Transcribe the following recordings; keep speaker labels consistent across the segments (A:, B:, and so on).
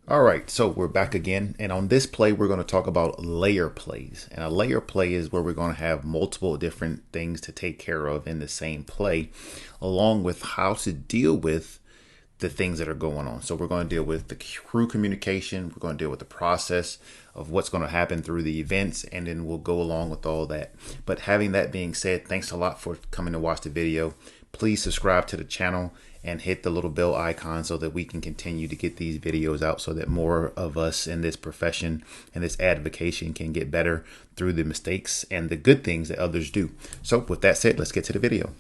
A: All right, so we're back again, and on this play, we're going to talk about layer plays. And a layer play is where we're going to have multiple different things to take care of in the same play, along with how to deal with the things that are going on. So we're going to deal with the crew communication, we're going to deal with the process of what's going to happen through the events, and then we'll go along with all that. But having that being said, thanks a lot for coming to watch the video. Please subscribe to the channel and hit the little bell icon so that we can continue to get these videos out so that more of us in this profession and this advocacy can get better through the mistakes and the good things that others do. So with that said, let's get to the video.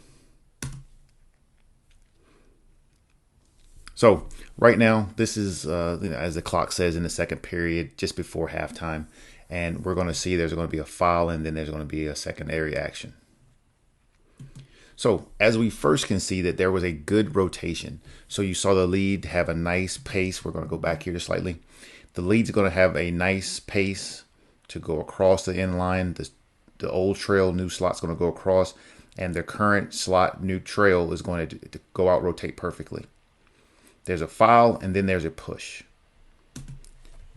A: So right now, this is, as the clock says, in the second period, just before halftime. And we're going to see there's going to be a foul and then there's going to be a secondary action. So as we first can see that there was a good rotation. So you saw the lead have a nice pace. We're going to go back here just slightly. The lead's going to have a nice pace to go across the end line. The old trail, new slot's going to go across. And the current slot, new trail is going to go out, rotate perfectly. There's a foul and then there's a push.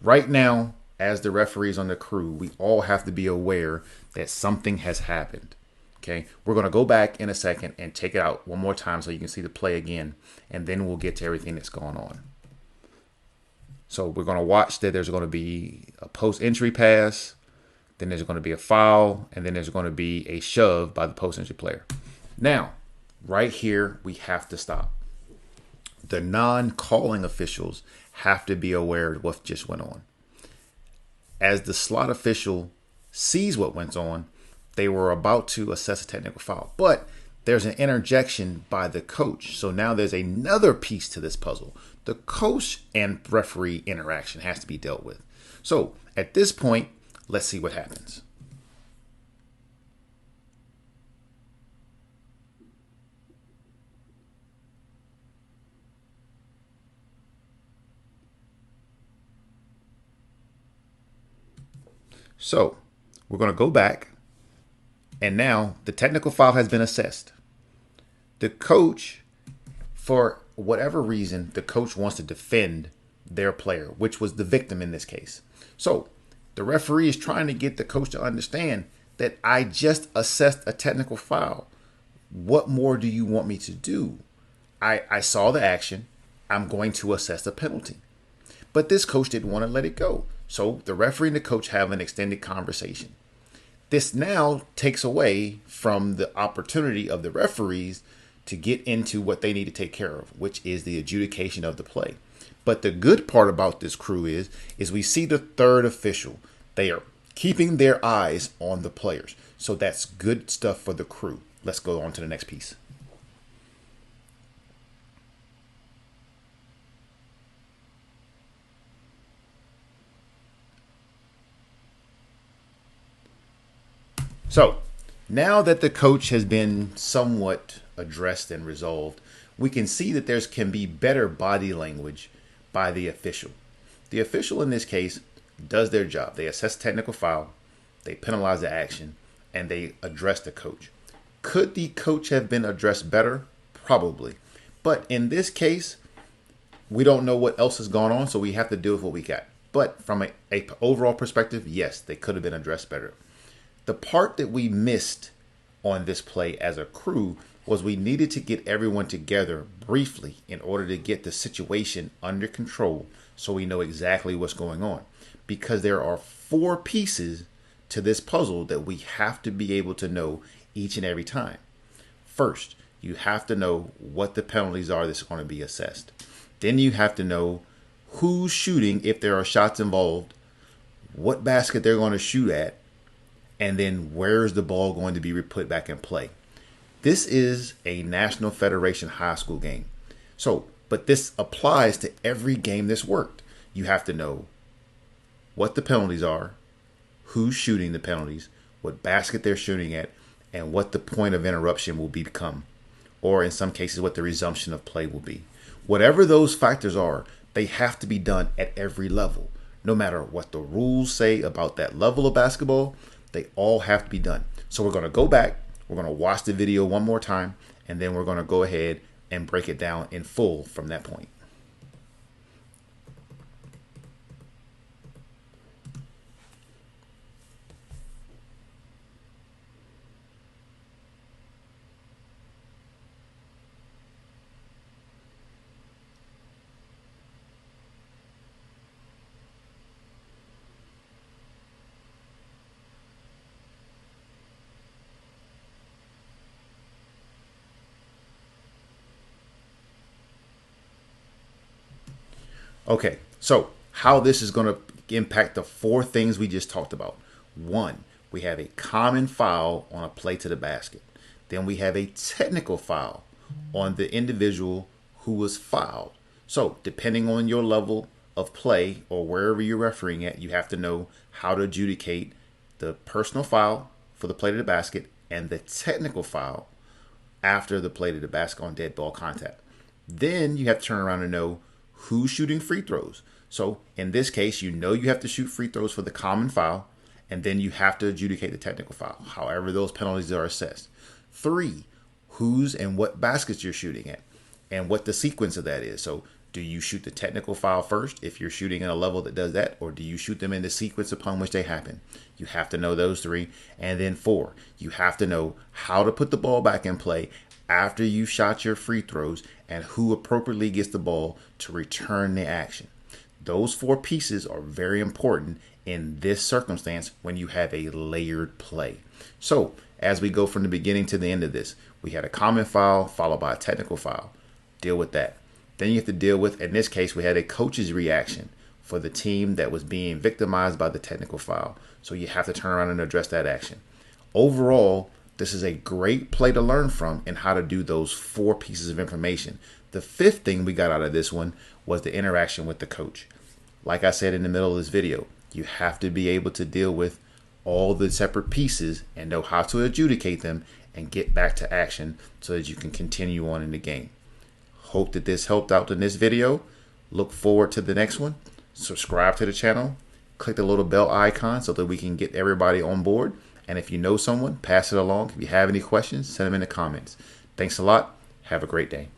A: Right now, as the referees on the crew, we all have to be aware that something has happened. Okay, we're going to go back in a second and take it out one more time so you can see the play again, and then we'll get to everything that's going on. So we're going to watch that there's going to be a post-entry pass, then there's going to be a foul, and then there's going to be a shove by the post-entry player. Now, right here, we have to stop. The non-calling officials have to be aware of what just went on. As the slot official sees what went on, they were about to assess a technical foul, but there's an interjection by the coach. So now there's another piece to this puzzle. The coach and referee interaction has to be dealt with. So at this point, let's see what happens. So we're going to go back. And now the technical foul has been assessed. The coach, for whatever reason, the coach wants to defend their player, which was the victim in this case. So the referee is trying to get the coach to understand that I just assessed a technical foul. What more do you want me to do? I saw the action. I'm going to assess the penalty. But this coach didn't want to let it go. So the referee and the coach have an extended conversation. This now takes away from the opportunity of the referees to get into what they need to take care of, which is the adjudication of the play. But the good part about this crew is we see the third official. They are keeping their eyes on the players. So that's good stuff for the crew. Let's go on to the next piece. So now that the coach has been somewhat addressed and resolved, we can see that there can be better body language by the official. The official in this case does their job. They assess technical foul, they penalize the action, and they address the coach. Could the coach have been addressed better? Probably. But in this case, we don't know what else has gone on, so we have to deal with what we got. But from a overall perspective, yes, they could have been addressed better. The part that we missed on this play as a crew was we needed to get everyone together briefly in order to get the situation under control so we know exactly what's going on. Because there are 4 pieces to this puzzle that we have to be able to know each and every time. First, you have to know what the penalties are that's going to be assessed. Then you have to know who's shooting if there are shots involved, what basket they're going to shoot at, and then where's the ball going to be put back in play. This is a National Federation high school game. But this applies to every game that's worked. You have to know what the penalties are, who's shooting the penalties, what basket they're shooting at, and what the point of interruption will become, or in some cases, what the resumption of play will be. Whatever those factors are, they have to be done at every level. No matter what the rules say about that level of basketball, they all have to be done. So we're going to go back, we're going to watch the video one more time, and then we're going to go ahead and break it down in full from that point. Okay, so how this is going to impact the four things we just talked about. One, we have a common foul on a play to the basket. Then we have a technical foul on the individual who was fouled. So, depending on your level of play or wherever you're refereeing at, you have to know how to adjudicate the personal foul for the play to the basket and the technical foul after the play to the basket on dead ball contact. Then you have to turn around and know who's shooting free throws. So in this case, you have to shoot free throws for the common foul, and then you have to adjudicate the technical foul, however those penalties are assessed. 3, who's and what baskets you're shooting at, and what the sequence of that is. So do you shoot the technical foul first if you're shooting at a level that does that, or do you shoot them in the sequence upon which they happen? You have to know those 3. And then 4, you have to know how to put the ball back in play after you've shot your free throws and who appropriately gets the ball to return the action. Those 4 pieces are very important in this circumstance when you have a layered play. So as we go from the beginning to the end of this, we had a common foul followed by a technical foul. Deal with that. Then you have to deal with, in this case, we had a coach's reaction for the team that was being victimized by the technical foul. So you have to turn around and address that action. Overall, this is a great play to learn from and how to do those 4 pieces of information. The 5th thing we got out of this one was the interaction with the coach. Like I said in the middle of this video, you have to be able to deal with all the separate pieces and know how to adjudicate them and get back to action so that you can continue on in the game. Hope that this helped out in this video. Look forward to the next one. Subscribe to the channel. Click the little bell icon so that we can get everybody on board. And if you know someone, pass it along. If you have any questions, send them in the comments. Thanks a lot. Have a great day.